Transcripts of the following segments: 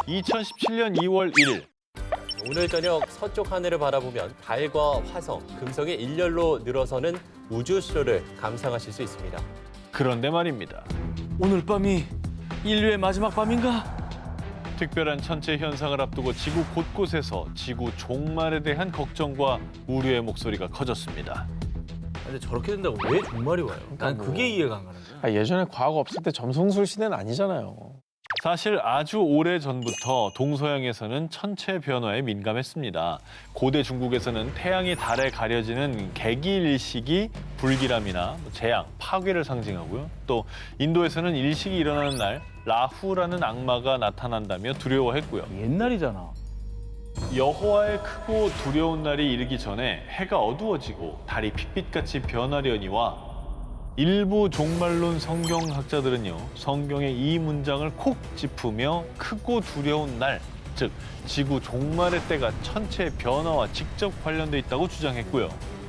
2017년 2월 1일. 오늘 저녁 서쪽 하늘을 바라보면 달과 화성, 금성의 일렬로 늘어서는 우주쇼를 감상하실 수 있습니다. 그런데 말입니다. 오늘 밤이 인류의 마지막 밤인가? 특별한 천체 현상을 앞두고 지구 곳곳에서 지구 종말에 대한 걱정과 우려의 목소리가 커졌습니다. 근데 저렇게 된다고 왜 종말이 와요? 난 그게 이해가 안 가는 거야. 예전에 과거 없을 때 점성술 시대는 아니잖아요. 사실 아주 오래 전부터 동서양에서는 천체 변화에 민감했습니다. 고대 중국에서는 태양이 달에 가려지는 개기일식이 불길함이나 재앙, 파괴를 상징하고요. 또 인도에서는 일식이 일어나는 날 라후라는 악마가 나타난다며 두려워했고요. 옛날이잖아. 여호와의 크고 두려운 날이 이르기 전에 해가 어두워지고 달이 핏빛같이 변하려니와 일부 종말론 성경학자들은요, 성경의 이 문장을 콕 짚으며 크고 두려운 날, 즉 지구 종말의 때가 천체의 변화와 직접 관련돼 있다고 주장했고요.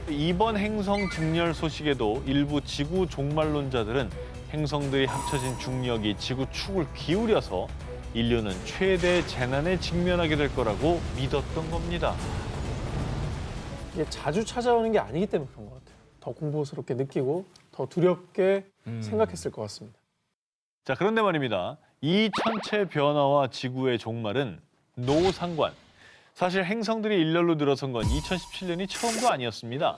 이번 행성 직렬 소식에도 일부 지구 종말론자들은 행성들이 합쳐진 중력이 지구 축을 기울여서 인류는 최대 재난에 직면하게 될 거라고 믿었던 겁니다. 이게 자주 찾아오는 게 아니기 때문에 그런 것 같아요. 더 공포스럽게 느끼고 더 두렵게 생각했을 것 같습니다. 자, 그런데 말입니다. 이 천체 변화와 지구의 종말은 노상관. 사실 행성들이 일렬로 늘어선 건 2017년이 처음도 아니었습니다.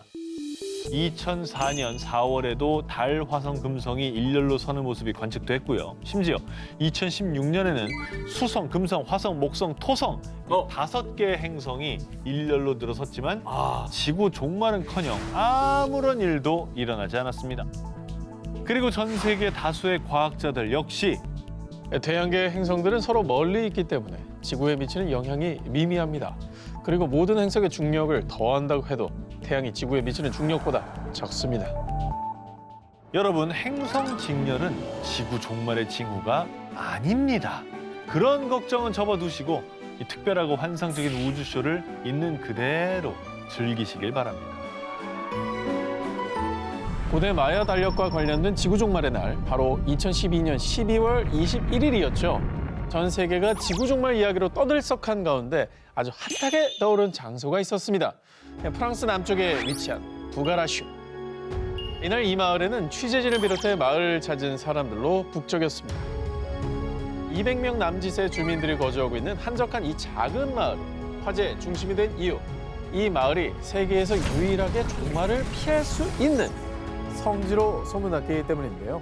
2004년 4월에도 달, 화성, 금성이 일렬로 서는 모습이 관측됐고요. 심지어 2016년에는 수성, 금성, 화성, 목성, 토성 다섯 개의 행성이 일렬로 늘어섰지만 지구 종말은커녕 아무런 일도 일어나지 않았습니다. 그리고 전 세계 다수의 과학자들 역시 태양계의 행성들은 서로 멀리 있기 때문에 지구에 미치는 영향이 미미합니다. 그리고 모든 행성의 중력을 더한다고 해도 태양이 지구에 미치는 중력보다 적습니다. 여러분, 행성 직렬은 지구 종말의 징후가 아닙니다. 그런 걱정은 접어두시고 이 특별하고 환상적인 우주쇼를 있는 그대로 즐기시길 바랍니다. 고대 마야 달력과 관련된 지구 종말의 날, 바로 2012년 12월 21일이었죠. 전 세계가 지구 종말 이야기로 떠들썩한 가운데 아주 핫하게 떠오른 장소가 있었습니다. 프랑스 남쪽에 위치한 부가라슈. 이날 이 마을에는 취재진을 비롯해 마을을 찾은 사람들로 북적였습니다. 200명 남짓의 주민들이 거주하고 있는 한적한 이 작은 마을이 화제의 중심이 된 이유. 이 마을이 세계에서 유일하게 종말을 피할 수 있는 성지로 소문났기 때문인데요.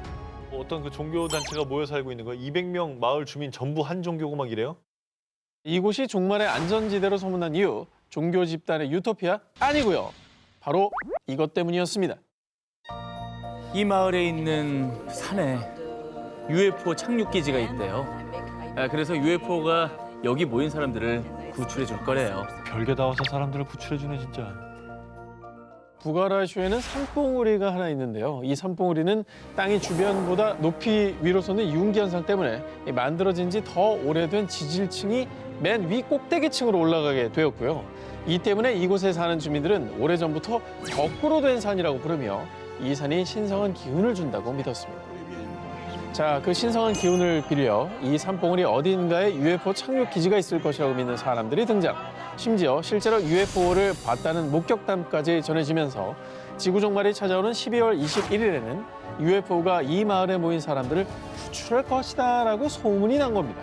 어떤 그 종교 단체가 모여 살고 있는 거예요? 200명 마을 주민 전부 한 종교고 막 이래요? 이곳이 종말의 안전지대로 소문난 이유, 종교 집단의 유토피아? 아니고요. 바로 이것 때문이었습니다. 이 마을에 있는 산에 UFO 착륙기지가 있대요. 그래서 UFO가 여기 모인 사람들을 구출해 줄 거래요. 별게 다 와서 사람들을 구출해주네 진짜. 부가라슈에는 산봉우리가 하나 있는데요. 이 산봉우리는 땅이 주변보다 높이 위로 솟는 유흥기 현상 때문에 만들어진 지 더 오래된 지질층이 맨 위 꼭대기층으로 올라가게 되었고요. 이 때문에 이곳에 사는 주민들은 오래전부터 거꾸로 된 산이라고 부르며 이 산이 신성한 기운을 준다고 믿었습니다. 자, 그 신성한 기운을 빌려 이 산봉우리 어딘가에 UFO 착륙 기지가 있을 것이라고 믿는 사람들이 등장. 심지어 실제로 UFO를 봤다는 목격담까지 전해지면서 지구 종말이 찾아오는 12월 21일에는 UFO가 이 마을에 모인 사람들을 구출할 것이다라고 소문이 난 겁니다.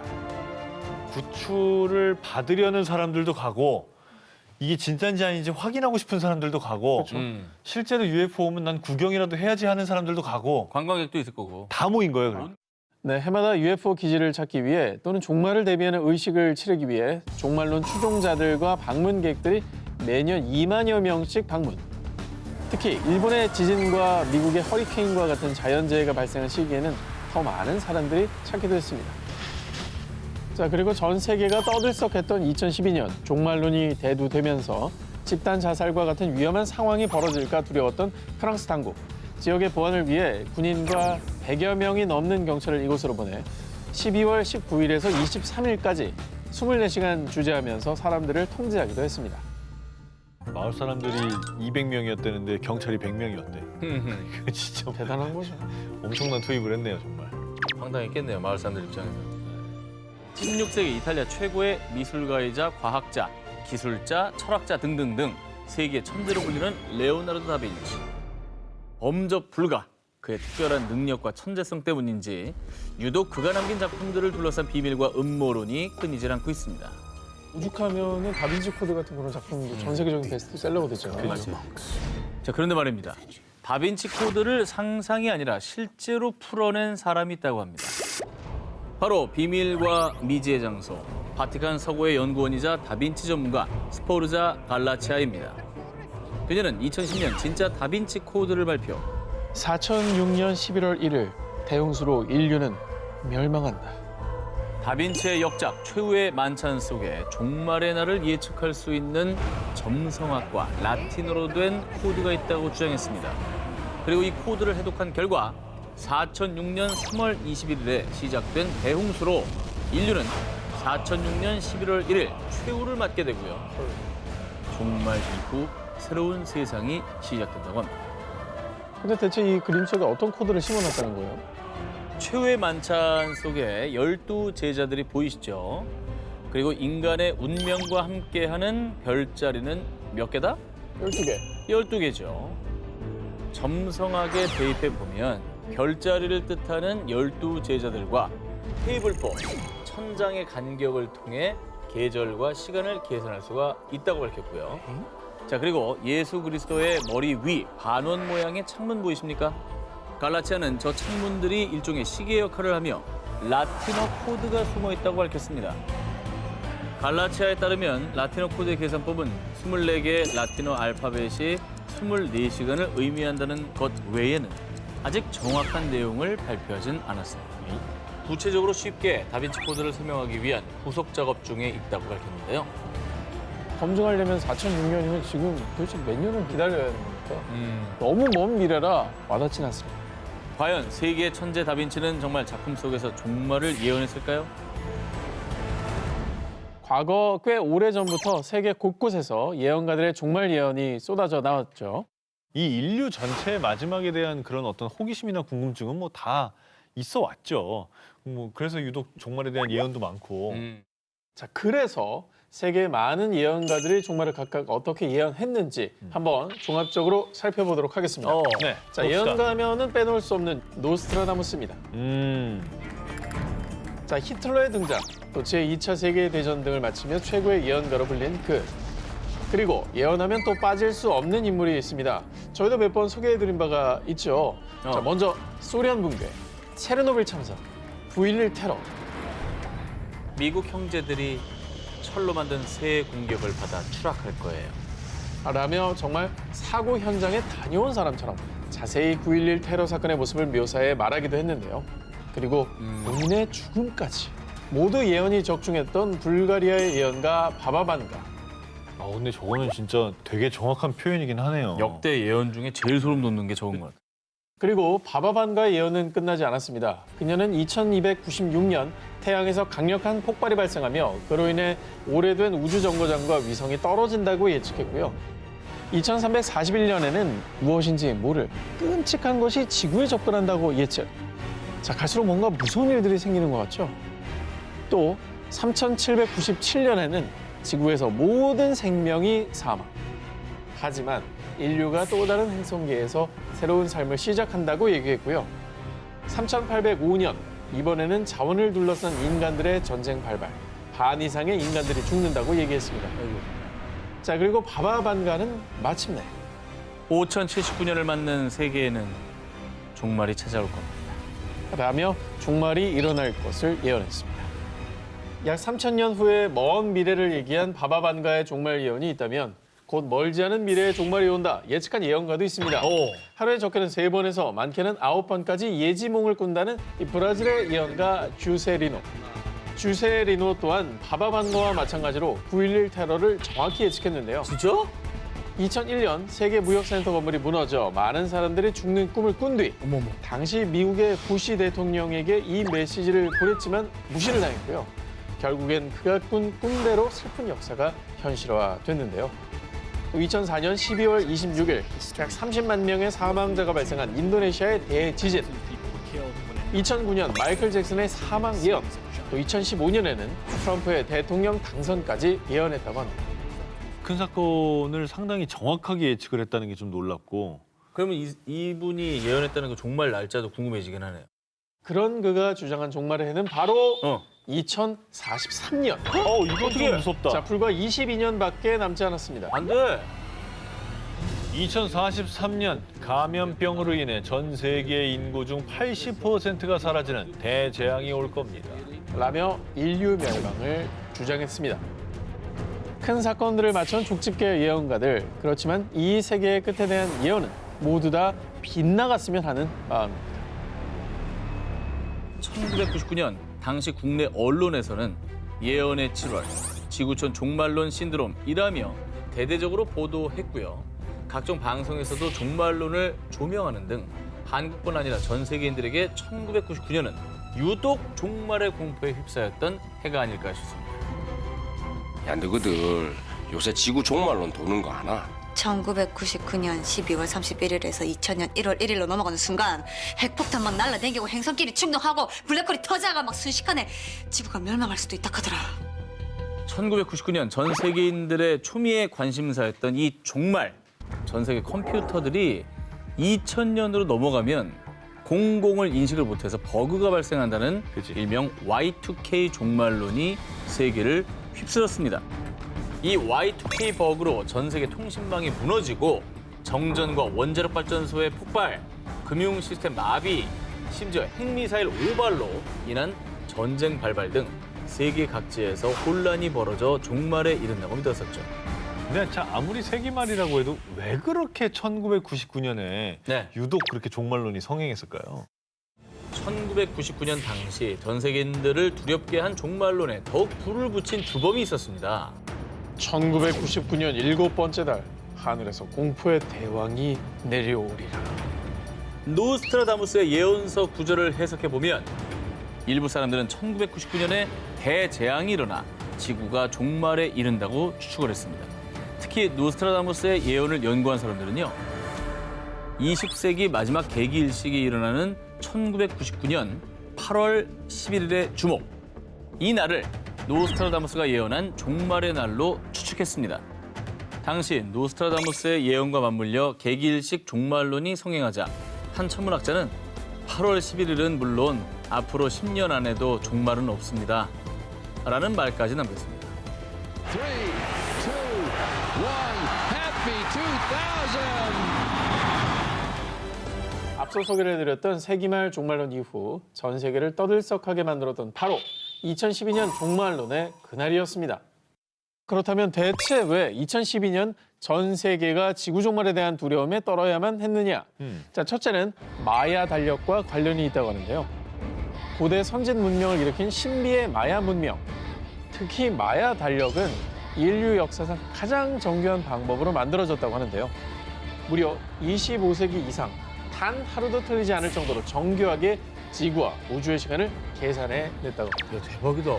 구출을 받으려는 사람들도 가고 이게 진짜인지 아닌지 확인하고 싶은 사람들도 가고 실제로 UFO 오면 난 구경이라도 해야지 하는 사람들도 가고 관광객도 있을 거고. 다 모인 거예요. 그럼. 네, 해마다 UFO 기지를 찾기 위해 또는 종말을 대비하는 의식을 치르기 위해 종말론 추종자들과 방문객들이 매년 2만여 명씩 방문. 특히 일본의 지진과 미국의 허리케인과 같은 자연재해가 발생한 시기에는 더 많은 사람들이 찾기도 했습니다. 자, 그리고 전 세계가 떠들썩했던 2012년 종말론이 대두되면서 집단 자살과 같은 위험한 상황이 벌어질까 두려웠던 프랑스 당국. 지역의 보안을 위해 군인과 100여 명이 넘는 경찰을 이곳으로 보내 12월 19일에서 23일까지 24시간 주재하면서 사람들을 통제하기도 했습니다. 마을 사람들이 200명이었다는데 경찰이 100명이었대. 진짜 대단한 거죠. 엄청난 투입을 했네요, 정말. 황당했겠네요, 마을 사람들 입장에서. 16세기 이탈리아 최고의 미술가이자 과학자, 기술자, 철학자 등등등 세계 천재로 불리는 레오나르도 다빈치. 범접 불가. 그의 특별한 능력과 천재성 때문인지 유독 그가 남긴 작품들을 둘러싼 비밀과 음모론이 끊이질 않고 있습니다. 오죽하면은 다빈치 코드 같은 그런 작품도 전 세계적인 베스트셀러가 되잖아요. 자, 그런데 말입니다. 다빈치 코드를 상상이 아니라 실제로 풀어낸 사람이 있다고 합니다. 바로 비밀과 미지의 장소, 바티칸 서고의 연구원이자 다빈치 전문가 스포르자 갈라치아입니다. 그녀는 2010년 진짜 다빈치 코드를 발표. 4006년 11월 1일 대홍수로 인류는 멸망한다. 다빈치의 역작 최후의 만찬 속에 종말의 날을 예측할 수 있는 점성학과 라틴어로 된 코드가 있다고 주장했습니다. 그리고 이 코드를 해독한 결과 4006년 3월 21일에 시작된 대홍수로 인류는 4006년 11월 1일 최후를 맞게 되고요. 종말 이후 새로운 세상이 시작된다고 합니다. 근데 대체 이 그림 속에 어떤 코드를 심어놨다는 거예요? 최후의 만찬 속에 12제자들이 보이시죠? 그리고 인간의 운명과 함께하는 별자리는 몇 개다? 12개. 12개죠. 점성학에 대입해 보면 별자리를 뜻하는 12제자들과 테이블포, 천장의 간격을 통해 계절과 시간을 계산할 수가 있다고 밝혔고요. 자, 그리고 예수 그리스도의 머리 위 반원 모양의 창문 보이십니까? 갈라치아는 저 창문들이 일종의 시계 역할을 하며 라틴어 코드가 숨어 있다고 밝혔습니다. 갈라치아에 따르면 라틴어 코드의 계산법은 24개의 라틴어 알파벳이 24시간을 의미한다는 것 외에는 아직 정확한 내용을 발표하진 않았습니다. 구체적으로 쉽게 다빈치 코드를 설명하기 위한 후속 작업 중에 있다고 밝혔는데요. 검증하려면 4006년이면 지금 도대체 몇 년을 기다려야 하는 겁니까? 너무 먼 미래라 와닿진 않습니다. 과연 세계의 천재 다빈치는 정말 작품 속에서 종말을 예언했을까요? 과거 꽤 오래전부터 세계 곳곳에서 예언가들의 종말 예언이 쏟아져 나왔죠. 이 인류 전체의 마지막에 대한 그런 어떤 호기심이나 궁금증은 뭐 다 있어 왔죠. 뭐 그래서 유독 종말에 대한 예언도 많고. 자, 그래서 세계의 많은 예언가들이 종말을 각각 어떻게 예언했는지 한번 종합적으로 살펴보도록 하겠습니다. 네. 자, 봅시다. 예언가면은 빼놓을 수 없는 노스트라다무스입니다. 자, 히틀러의 등장, 또 제2차 세계대전 등을 마치며 최고의 예언가로 불린 그. 그리고 예언하면 또 빠질 수 없는 인물이 있습니다. 저희도 몇 번 소개해드린 바가 있죠. 자, 먼저 소련 붕괴, 체르노빌 참사, 9.11 테러. 미국 형제들이 철로 만든 새 공격을 받아 추락할 거예요. 라며 정말 사고 현장에 다녀온 사람처럼 자세히 9.11 테러 사건의 모습을 묘사해 말하기도 했는데요. 그리고 본인의 죽음까지 모두 예언이 적중했던 불가리아의 예언가 바바반가. 근데 저거는 진짜 되게 정확한 표현이긴 하네요. 역대 예언 중에 제일 소름 돋는 게 저건 것 같아요. 그리고 바바반가의 예언은 끝나지 않았습니다. 그녀는 2296년 태양에서 강력한 폭발이 발생하며 그로 인해 오래된 우주정거장과 위성이 떨어진다고 예측했고요. 2341년에는 무엇인지 모를 끔찍한 것이 지구에 접근한다고 예측. 자, 갈수록 뭔가 무서운 일들이 생기는 것 같죠? 또 3797년에는 지구에서 모든 생명이 사망. 하지만 인류가 또 다른 행성계에서 새로운 삶을 시작한다고 얘기했고요. 3805년, 이번에는 자원을 둘러싼 인간들의 전쟁 발발. 반 이상의 인간들이 죽는다고 얘기했습니다. 자, 그리고 바바반가는 마침내 5079년을 맞는 세계에는 종말이 찾아올 겁니다. 라며 종말이 일어날 것을 예언했습니다. 약 3000년 후의 먼 미래를 얘기한 바바반가의 종말 예언이 있다면 곧 멀지 않은 미래에 종말이 온다 예측한 예언가도 있습니다. 하루에 적게는 3번에서 많게는 9번까지 예지몽을 꾼다는 이 브라질의 예언가 주세리노. 주세리노 또한 바바반가와 마찬가지로 9.11 테러를 정확히 예측했는데요. 진짜? 2001년 세계무역센터 건물이 무너져 많은 사람들이 죽는 꿈을 꾼 뒤 당시 미국의 부시 대통령에게 이 메시지를 보냈지만 무시를 당했고요. 결국엔 그가 꾼 꿈대로 슬픈 역사가 현실화됐는데요. 2004년 12월 26일 약 30만 명의 사망자가 발생한 인도네시아의 대지진. 2009년 마이클 잭슨의 사망 예언. 또 2015년에는 트럼프의 대통령 당선까지 예언했다고 합니다. 큰 사건을 상당히 정확하게 예측을 했다는 게 좀 놀랍고 그러면 이분이 예언했다는 그 종말 날짜도 궁금해지긴 하네요. 그런 그가 주장한 종말의 해는 바로 어. 2043년. 이건 좀 무섭다. 자, 불과 22년밖에 남지 않았습니다. 안 돼. 2043년 감염병으로 인해 전 세계 인구 중 80%가 사라지는 대재앙이 올 겁니다. 라며 인류 멸망을 주장했습니다. 큰 사건들을 맞춘 족집게 예언가들. 그렇지만 이 세계의 끝에 대한 예언은 모두 다 빗나갔으면 하는 마음입니다. 1999년 당시 국내 언론에서는 예언의 7월, 지구촌 종말론 신드롬이라며 대대적으로 보도했고요. 각종 방송에서도 종말론을 조명하는 등 한국뿐 아니라 전 세계인들에게 1999년은 유독 종말의 공포에 휩싸였던 해가 아닐까 싶습니다. 야, 너희들 요새 지구 종말론 도는 거 아나? 1999년 12월 31일에서 2000년 1월 1일로 넘어가는 순간 핵폭탄 막 날라다니고 행성끼리 충돌하고 블랙홀이 터져가 막 순식간에 지구가 멸망할 수도 있다 하더라. 1999년 전 세계인들의 초미의 관심사였던 이 종말. 전 세계 컴퓨터들이 2000년으로 넘어가면 공공을 인식을 못해서 버그가 발생한다는 그치. 일명 Y2K 종말론이 세계를 휩쓸었습니다. 이 Y2K 버그로 전 세계 통신망이 무너지고 정전과 원자력 발전소의 폭발, 금융 시스템 마비, 심지어 핵미사일 오발로 인한 전쟁 발발 등 세계 각지에서 혼란이 벌어져 종말에 이른다고 믿었었죠. 근데 자 아무리 세기말이라고 해도 왜 그렇게 1999년에 네. 유독 그렇게 종말론이 성행했을까요? 1999년 당시 전 세계인들을 두렵게 한 종말론에 더욱 불을 붙인 주범이 있었습니다. 1999년 7번째 달, 하늘에서 공포의 대왕이 내려오리라. 노스트라다무스의 예언서 구절을 해석해보면 일부 사람들은 1999년에 대재앙이 일어나 지구가 종말에 이른다고 추측을 했습니다. 특히 노스트라다무스의 예언을 연구한 사람들은요. 20세기 마지막 개기일식이 일어나는 1999년 8월 11일의 주목. 이 날을 노스트라다무스가 예언한 종말의 날로 추측했습니다. 당시 노스트라다무스의 예언과 맞물려 개기일식 종말론이 성행하자 한 천문학자는 8월 11일은 물론 앞으로 10년 안에도 종말은 없습니다. 라는 말까지 남겼습니다. 3, 2, 1, Happy 2000! 앞서 소개를 해드렸던 세기말 종말론 이후 전 세계를 떠들썩하게 만들었던 바로 2012년 종말론의 그날이었습니다. 그렇다면 대체 왜 2012년 전 세계가 지구 종말에 대한 두려움에 떨어야만 했느냐? 자, 첫째는 마야 달력과 관련이 있다고 하는데요. 고대 선진 문명을 일으킨 신비의 마야 문명. 특히 마야 달력은 인류 역사상 가장 정교한 방법으로 만들어졌다고 하는데요. 무려 25세기 이상 단 하루도 틀리지 않을 정도로 정교하게 지구와 우주의 시간을 계산해냈다고 합니다. 야, 대박이다.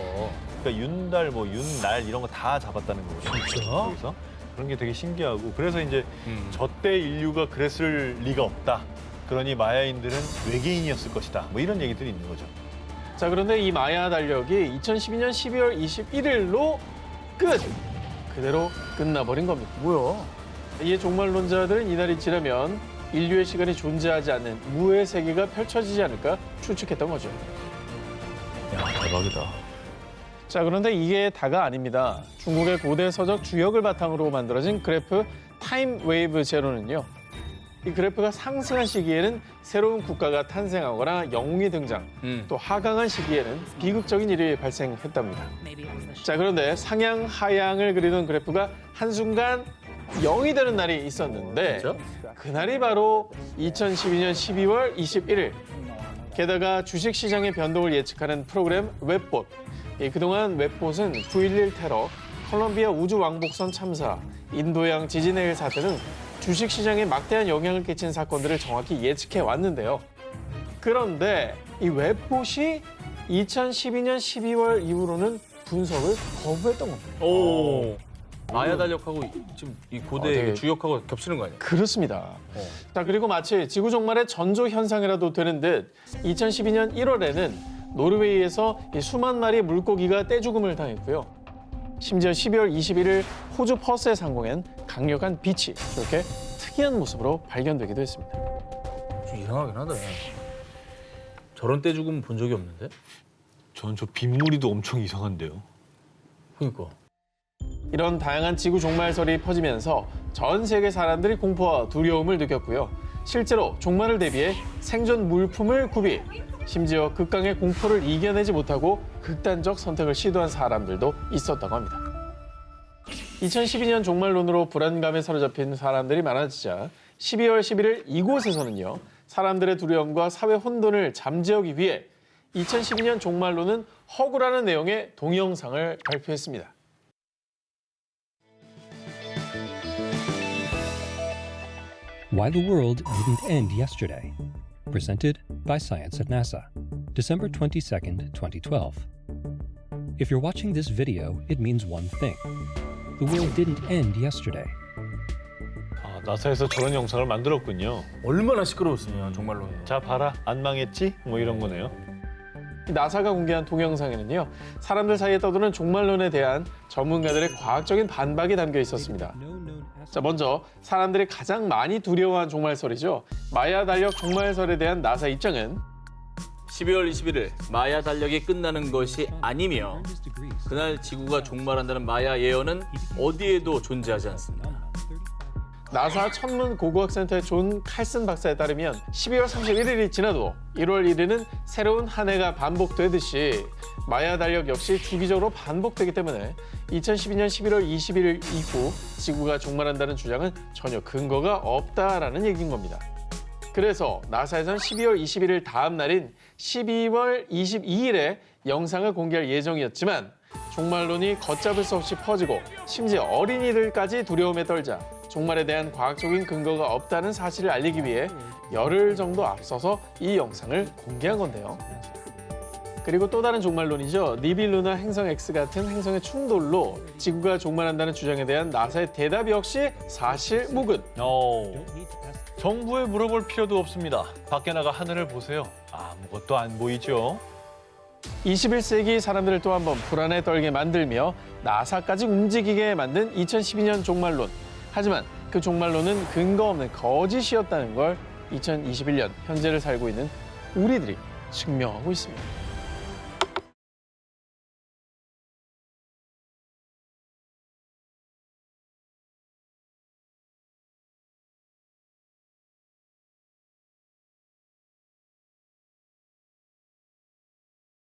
그러니까 윤달, 윤날 이런 거 다 잡았다는 거거든요. 진짜? 거기서 그런 게 되게 신기하고 그래서 이제 저때 인류가 그랬을 리가 없다. 그러니 마야인들은 외계인이었을 것이다. 뭐 이런 얘기들이 있는 거죠. 자, 그런데 이 마야 달력이 2012년 12월 21일로 그대로 끝나버린 겁니다. 뭐야? 이에 종말론자들은 이날이 지나면 인류의 시간이 존재하지 않는 무의 세계가 펼쳐지지 않을까 추측했던 거죠. 야, 대박이다. 자, 그런데 이게 다가 아닙니다. 중국의 고대 서적 주역을 바탕으로 만들어진 그래프 타임 웨이브 제로는요. 이 그래프가 상승한 시기에는 새로운 국가가 탄생하거나 영웅이 등장, 또 하강한 시기에는 비극적인 일이 발생했답니다. 자, 그런데 상향, 하향을 그리던 그래프가 한순간 0이 되는 날이 있었는데 진짜? 그날이 바로 2012년 12월 21일. 게다가 주식시장의 변동을 예측하는 프로그램 웹봇. 그동안 웹봇은 9.11 테러, 콜롬비아 우주왕복선 참사, 인도양 지진해일 사태 등 주식시장에 막대한 영향을 끼친 사건들을 정확히 예측해 왔는데요. 그런데 이 웹봇이 2012년 12월 이후로는 분석을 거부했던 겁니다. 오. 마야 달력하고 지금 이 고대 되게- 주역하고 겹치는 거 아니야? 그렇습니다. 자, 그리고 마치 지구 종말의 전조 현상이라도 되는 듯 2012년 1월에는 노르웨이에서 이 수만 마리의 물고기가 떼죽음을 당했고요. 심지어 12월 21일 호주 퍼스의 상공엔 강력한 빛이 저렇게 특이한 모습으로 발견되기도 했습니다. 좀 이상하긴 하다. 저런 떼죽음 본 적이 없는데? 저는 저 빗무리도 엄청 이상한데요. 그러니까. 이런 다양한 지구 종말설이 퍼지면서 전 세계 사람들이 공포와 두려움을 느꼈고요. 실제로 종말을 대비해 생존 물품을 구비, 심지어 극강의 공포를 이겨내지 못하고 극단적 선택을 시도한 사람들도 있었다고 합니다. 2012년 종말론으로 불안감에 사로잡힌 사람들이 많아지자 12월 11일 이곳에서는요. 사람들의 두려움과 사회 혼돈을 잠재우기 위해 2012년 종말론은 허구라는 내용의 동영상을 발표했습니다. Why the World Didn't End Yesterday. Presented by Science at NASA. December 22nd, 2012. If you're watching this video, it means one thing. The world didn't end yesterday. 아, 나사에서 저런 영상을 만들었군요. 얼마나 시끄러웠으면 정말로. 자, 봐라. 안 망했지? 뭐 이런 거네요. 나사가 공개한 동영상에는요. 사람들 사이에 떠도는 종말론에 대한 전문가들의 과학적인 반박이 담겨 있었습니다. 자, 먼저 사람들이 가장 많이 두려워한 종말설이죠. 마야 달력 종말설에 대한 나사 입장은 12월 21일 마야 달력이 끝나는 것이 아니며 그날 지구가 종말한다는 마야 예언은 어디에도 존재하지 않습니다. 나사 천문고고학센터의 존 칼슨 박사에 따르면 12월 31일이 지나도 1월 1일은 새로운 한 해가 반복되듯이 마야 달력 역시 주기적으로 반복되기 때문에 2012년 11월 21일 이후 지구가 종말한다는 주장은 전혀 근거가 없다라는 얘기인 겁니다. 그래서 나사에선 12월 21일 다음 날인 12월 22일에 영상을 공개할 예정이었지만 종말론이 걷잡을 수 없이 퍼지고 심지어 어린이들까지 두려움에 떨자 종말에 대한 과학적인 근거가 없다는 사실을 알리기 위해 열흘 정도 앞서서 이 영상을 공개한 건데요. 그리고 또 다른 종말론이죠. 니빌루나 행성 X 같은 행성의 충돌로 지구가 종말한다는 주장에 대한 나사의 대답 역시 사실무근. 정부에 물어볼 필요도 없습니다. 밖에 나가 하늘을 보세요. 아무것도 안 보이죠? 21세기 사람들을 또 한 번 불안에 떨게 만들며 나사까지 움직이게 만든 2012년 종말론. 하지만 그 종말론은 근거 없는 거짓이었다는 걸 2021년 현재를 살고 있는 우리들이 증명하고 있습니다.